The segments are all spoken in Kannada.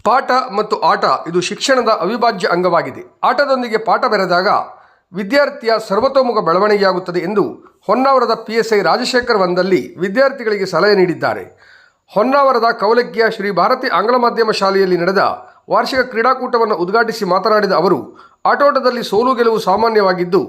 ಪಾಠ ಮತ್ತು ಆಟ ಇದು ಶಿಕ್ಷಣದ ಅವಿಭಾಜ್ಯ ಅಂಗವಾಗಿದೆ. ಆಟದೊಂದಿಗೆ ಪಾಠ ಬೆರೆದಾಗ ವಿದ್ಯಾರ್ಥಿಯ ಸರ್ವತೋಮುಖ ಬೆಳವಣಿಗೆಯಾಗುತ್ತದೆ ಎಂದು ಹೊನ್ನಾವರದ PSI ರಾಜಶೇಖರ್ ವಂದಲ್ಲಿ ವಿದ್ಯಾರ್ಥಿಗಳಿಗೆ ಸಲಹೆ ನೀಡಿದ್ದಾರೆ. ಹೊನ್ನಾವರದ ಕವಲಕ್ಕಿಯ ಶ್ರೀ ಭಾರತಿ ಆಂಗ್ಲ ಮಾಧ್ಯಮ ಶಾಲೆಯಲ್ಲಿ ನಡೆದ ವಾರ್ಷಿಕ ಕ್ರೀಡಾಕೂಟವನ್ನು ಉದ್ಘಾಟಿಸಿ ಮಾತನಾಡಿದ ಅವರು, ಆಟೋಟದಲ್ಲಿ ಸೋಲು ಗೆಲುವು ಸಾಮಾನ್ಯವಾಗಿದ್ದು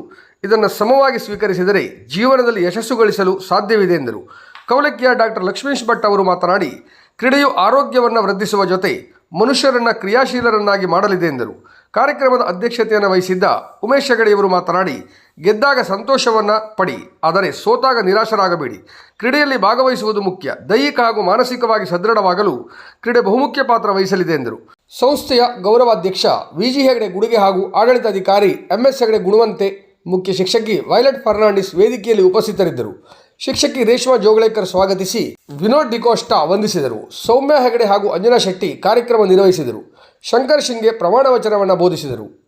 ಇದನ್ನು ಸಮವಾಗಿ ಸ್ವೀಕರಿಸಿದರೆ ಜೀವನದಲ್ಲಿ ಯಶಸ್ಸು ಗಳಿಸಲು ಸಾಧ್ಯವಿದೆ ಎಂದರು. ಕವಲಕ್ಕಿಯ ಡಾಕ್ಟರ್ ಲಕ್ಷ್ಮೀಶ್ ಭಟ್ ಅವರು ಮಾತನಾಡಿ, ಕ್ರೀಡೆಯು ಆರೋಗ್ಯವನ್ನು ವೃದ್ಧಿಸುವ ಜೊತೆ ಮನುಷ್ಯರನ್ನು ಕ್ರಿಯಾಶೀಲರನ್ನಾಗಿ ಮಾಡಲಿದೆ ಎಂದರು. ಕಾರ್ಯಕ್ರಮದ ಅಧ್ಯಕ್ಷತೆಯನ್ನು ವಹಿಸಿದ್ದ ಉಮೇಶ್ ಹೆಗಡೆಯವರು ಮಾತನಾಡಿ, ಗೆದ್ದಾಗ ಸಂತೋಷವನ್ನು ಪಡಿ, ಆದರೆ ಸೋತಾಗ ನಿರಾಶರಾಗಬೇಡಿ. ಕ್ರೀಡೆಯಲ್ಲಿ ಭಾಗವಹಿಸುವುದು ಮುಖ್ಯ. ದೈಹಿಕ ಹಾಗೂ ಮಾನಸಿಕವಾಗಿ ಸದೃಢವಾಗಲು ಕ್ರೀಡೆ ಬಹುಮುಖ್ಯ ಪಾತ್ರ ವಹಿಸಲಿದೆ ಎಂದರು. ಸಂಸ್ಥೆಯ ಗೌರವಾಧ್ಯಕ್ಷ VG ಹೆಗಡೆ ಗುಡಿಗೆ ಹಾಗೂ ಆಡಳಿತಾಧಿಕಾರಿ MS ಹೆಗಡೆ ಗುಣವಂತೆ, ಮುಖ್ಯ ಶಿಕ್ಷಕಿ ವೈಲೆಟ್ ಫರ್ನಾಂಡಿಸ್ ವೇದಿಕೆಯಲ್ಲಿ ಉಪಸ್ಥಿತರಿದ್ದರು. ಶಿಕ್ಷಕಿ ರೇಷ್ಮಾ ಜೋಗಳೇಕರ್ ಸ್ವಾಗತಿಸಿ ವಿನೋದ್ ಡಿಕೋಸ್ಟಾ ವಂದಿಸಿದರು. ಸೌಮ್ಯ ಹೆಗಡೆ ಹಾಗೂ ಅಂಜನಾ ಶೆಟ್ಟಿ ಕಾರ್ಯಕ್ರಮ ನಿರ್ವಹಿಸಿದರು. ಶಂಕರ್ ಶಿಂಗೆ ಪ್ರಮಾಣ ವಚನವನ್ನು ಬೋಧಿಸಿದರು.